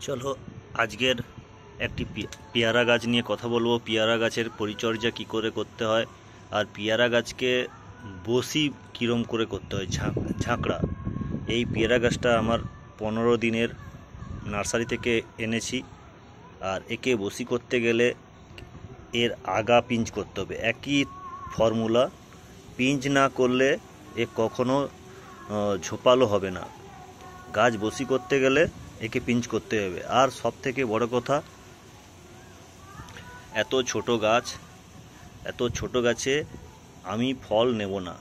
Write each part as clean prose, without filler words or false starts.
চলো আজকের একটি পেয়ারা গাছ নিয়ে কথা বলবো। পেয়ারা গাছের পরিচর্যা কি করে করতে হয়, আর পেয়ারা গাছকে বসি কীরম করে করতে হয়, ঝাঁকড়া। এই পেয়ারা গাছটা আমার 15 দিনের নার্সারি থেকে এনেছি। আর একে বসি করতে গেলে এর আগা পিঞ্চ করতে হবে, একই ফর্মুলা। পিঞ্চ না করলে এ কখনো ঝোপালো হবে না। গাছ বসি করতে গেলে একে পিঞ্চ করতে হবে। আর সব থেকে বড় কথা, এত ছোট গাছে আমি ফল নেব না।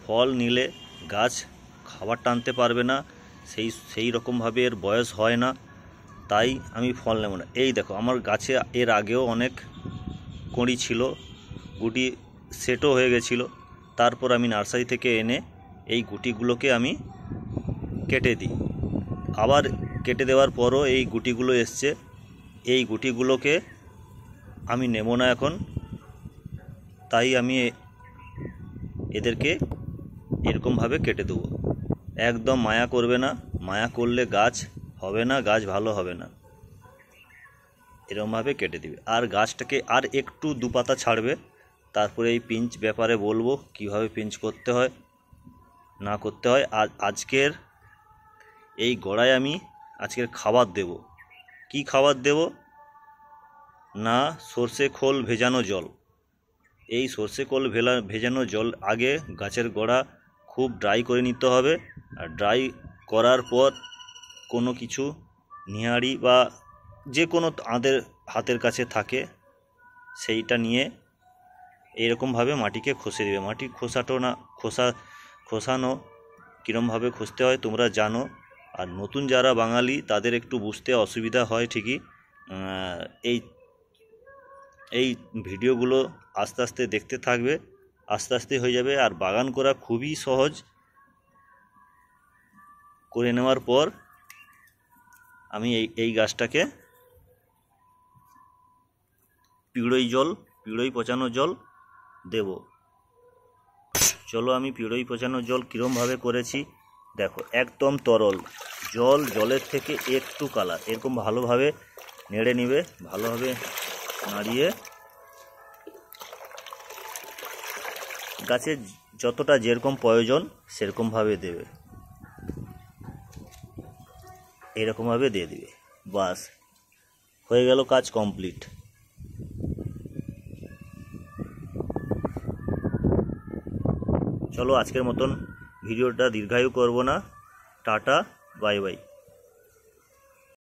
ফল নিলে গাছ খাবার টানতে পারবে না, সেই রকমভাবে এর বয়স হয় না, তাই আমি ফল নেব না। এই দেখো, আমার গাছে এর আগেও অনেক কড়ি ছিল, গুটি সেটও হয়ে গেছিলো। তারপর আমি নার্সারি থেকে এনে এই গুটিগুলোকে আমি কেটে দিই। আবার কেটে দেওয়ার পরও এই গুটিগুলো এসছে। এই গুটিগুলোকে আমি নেব না এখন, তাই আমি এদেরকে এরকমভাবে কেটে দেবো। একদম মায়া করবে না, মায়া করলে গাছ হবে না, গাছ ভালো হবে না। এরকমভাবে কেটে দিবে। আর গাছটাকে আর একটু দুপাতা ছাড়বে, তারপরে এই পিঞ্চ ব্যাপারে বলবো কিভাবে পিঞ্চ করতে হয় না করতে হয়। আর আজকের এই গোড়ায় আমি আজকের খাবার দেব। কি খাবার দেব না, সর্ষে খোল ভেজানো জল। এই সর্ষে খোল ভেজানো জল আগে গাছের গোড়া খুব ড্রাই করে নিতে হবে। আর ড্রাই করার পর কোনো কিছু নিহাড়ি বা যে কোনো আমাদের হাতের কাছে থাকে, সেইটা নিয়ে এরকমভাবে মাটিকে খসে দেবে। মাটি খোসানো কীরমভাবে খসতে হয় তোমরা জানো। আর নতুন যারা বাঙালি তাদের একটু বুঝতে অসুবিধা হয় ঠিকই। এই ভিডিওগুলো আস্তে আস্তে দেখতে থাকবে, আস্তে আস্তে হয়ে যাবে। আর বাগান করা খুবই সহজ। করে নেওয়ার পর আমি এই গাছটাকে পিড়ই পচানো জল দেব। চলো আমি পিড়ই পচানো জল কীরমভাবে করেছি দেখো। একদম তরল জল, জলের থেকে একটু কালার, এরকম ভালোভাবে নেড়ে নিবে। ভালোভাবে নাড়িয়ে গাছে যতটা যেরকম প্রয়োজন সেরকমভাবে দেবে, এরকমভাবে দিয়ে দিবে। বাস হয়ে গেল, কাজ কমপ্লিট। চলো আজকের মতন ভিডিওটা দীর্ঘায়ু করব না। Tata, bye bye.